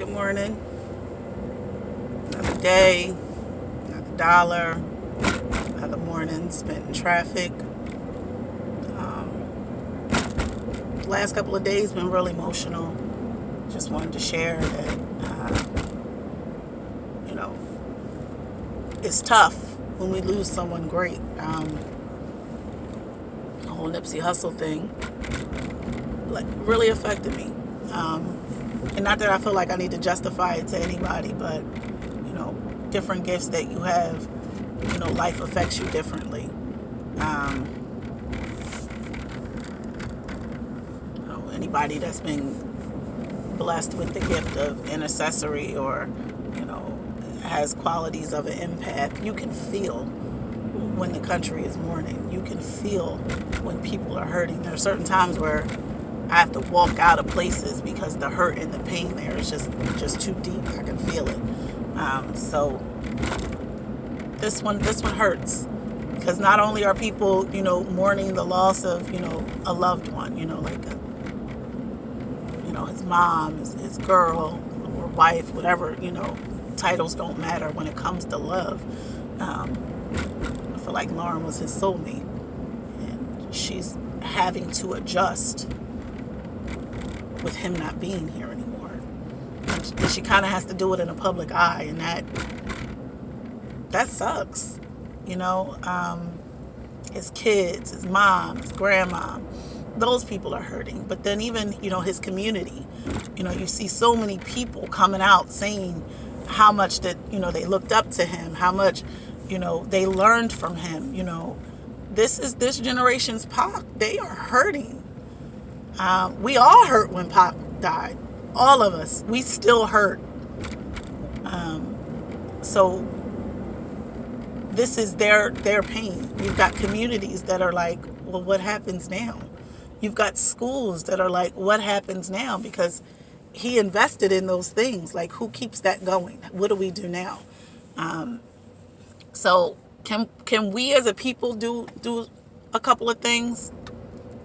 Good morning. Another day, another dollar, another morning spent in traffic. The last couple of days been really emotional. Just wanted to share that, you know, it's tough when we lose someone great. The whole Nipsey Hussle thing, like, really affected me. And not that I feel like I need to justify it to anybody, but, different gifts that you have, life affects you differently. Anybody that's been blessed with the gift of intercessory or, has qualities of an empath, you can feel when the country is mourning. You can feel when people are hurting. There are certain times where I have to walk out of places because the hurt and the pain there is just too deep. I can feel it. So this one hurts because not only are people, mourning the loss of, a loved one, like his mom, his girl or wife, whatever, titles don't matter when it comes to love. I feel like Lauren was his soulmate, and she's having to adjust with him not being here anymore. And she kind of has to do it in a public eye, and that sucks. His kids, his mom, his grandma, those people are hurting. But then even, his community, you see so many people coming out saying how much that, they looked up to him, how much, they learned from him. This is this generation's Pac. They are hurting. We all hurt when Pac died. All of us. We still hurt. So this is their pain. You've got communities that are like, well, what happens now? You've got schools that are like, what happens now? Because he invested in those things. Like, who keeps that going? What do we do now? So can we as a people do a couple of things?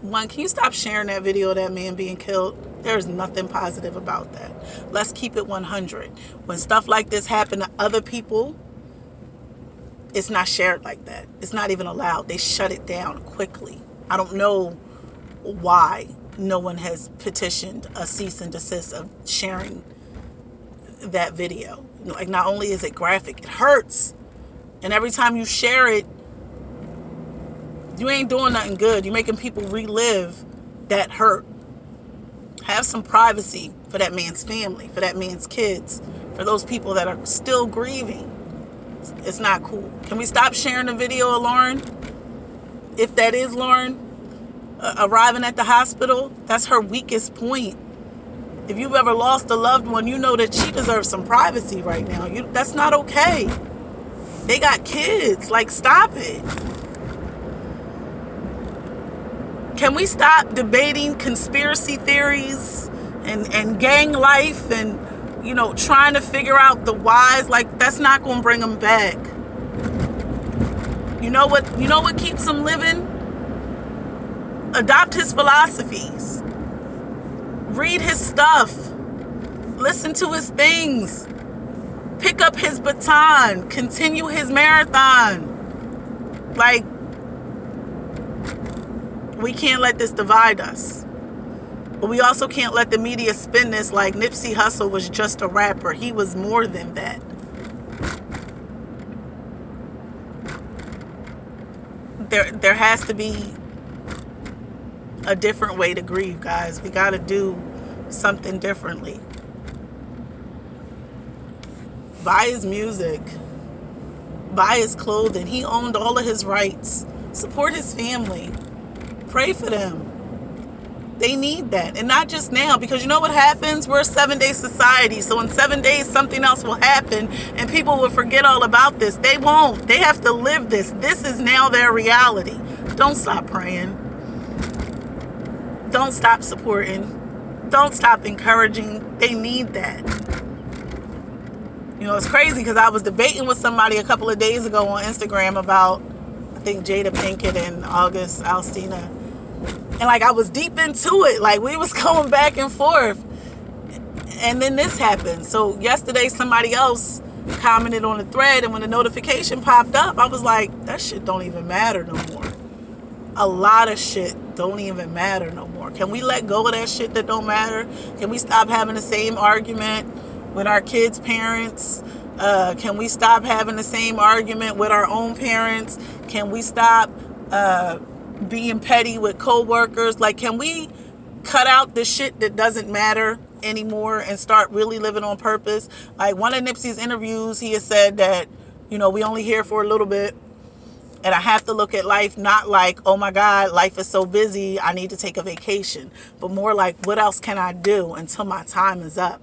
One, can you stop sharing that video of that man being killed? There's nothing positive about that. Let's keep it 100. When stuff like this happen to other people, it's not shared like that. It's not even allowed. They shut it down quickly. I don't know why no one has petitioned a cease and desist of sharing that video. Like, not only is it graphic, it hurts. And every time you share it, you ain't doing nothing good. You're making people relive that hurt. Have some privacy for that man's family, for that man's kids, for those people that are still grieving. It's not cool. Can we stop sharing the video of Lauren? If that is Lauren arriving at the hospital, that's her weakest point. If you've ever lost a loved one, you know that she deserves some privacy right now. That's not okay. They got kids. Like, stop it. Can we stop debating conspiracy theories and gang life and, trying to figure out the whys? Like, that's not going to bring them back. You know what keeps them living? Adopt his philosophies. Read his stuff. Listen to his things. Pick up his baton. Continue his marathon. Like, we can't let this divide us. But we also can't let the media spin this like Nipsey Hussle was just a rapper. He was more than that. There has to be a different way to grieve, guys. We got to do something differently. Buy his music. Buy his clothing. He owned all of his rights. Support his family. Pray for them. They need that. And not just now, because you know what happens? We're a 7-day society. So in 7 days, something else will happen and people will forget all about this. They won't. They have to live this. This is now their reality. Don't stop praying. Don't stop supporting. Don't stop encouraging. They need that. It's crazy because I was debating with somebody a couple of days ago on Instagram about, I think, Jada Pinkett and August Alsina. And, I was deep into it. We was going back and forth. And then this happened. So yesterday somebody else commented on the thread, and when the notification popped up, I was like, that shit don't even matter no more. A lot of shit don't even matter no more. Can we let go of that shit that don't matter? Can we stop having the same argument with our kids' parents? Can we stop having the same argument with our own parents? Can we stop being petty with coworkers? Like, can we cut out the shit that doesn't matter anymore and start really living on purpose? Like, one of Nipsey's interviews, he has said that, we only here for a little bit. And I have to look at life not like, oh my God, life is so busy, I need to take a vacation. But more like, what else can I do until my time is up?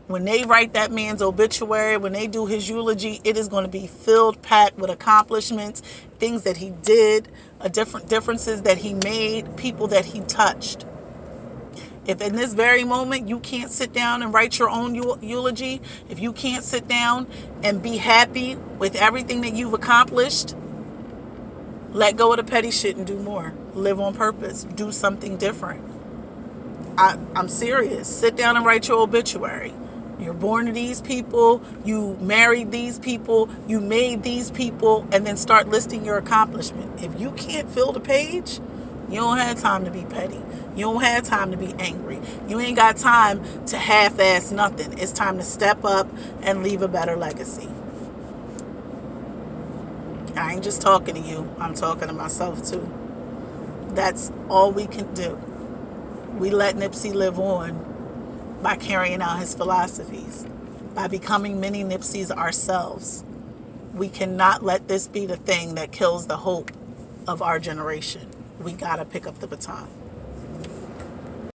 When they write that man's obituary, when they do his eulogy, it is going to be filled, packed with accomplishments, things that he did, differences that he made, people that he touched. If in this very moment you can't sit down and write your own eulogy, if you can't sit down and be happy with everything that you've accomplished, let go of the petty shit and do more. Live on purpose. Do something different. I'm serious. Sit down and write your obituary. You're born to these people, you married these people, you made these people, and then start listing your accomplishment. If you can't fill the page, you don't have time to be petty. You don't have time to be angry. You ain't got time to half-ass nothing. It's time to step up and leave a better legacy. I ain't just talking to you. I'm talking to myself too. That's all we can do. We let Nipsey live on by carrying out his philosophies, by becoming mini Nipseys ourselves. We cannot let this be the thing that kills the hope of our generation. We gotta pick up the baton.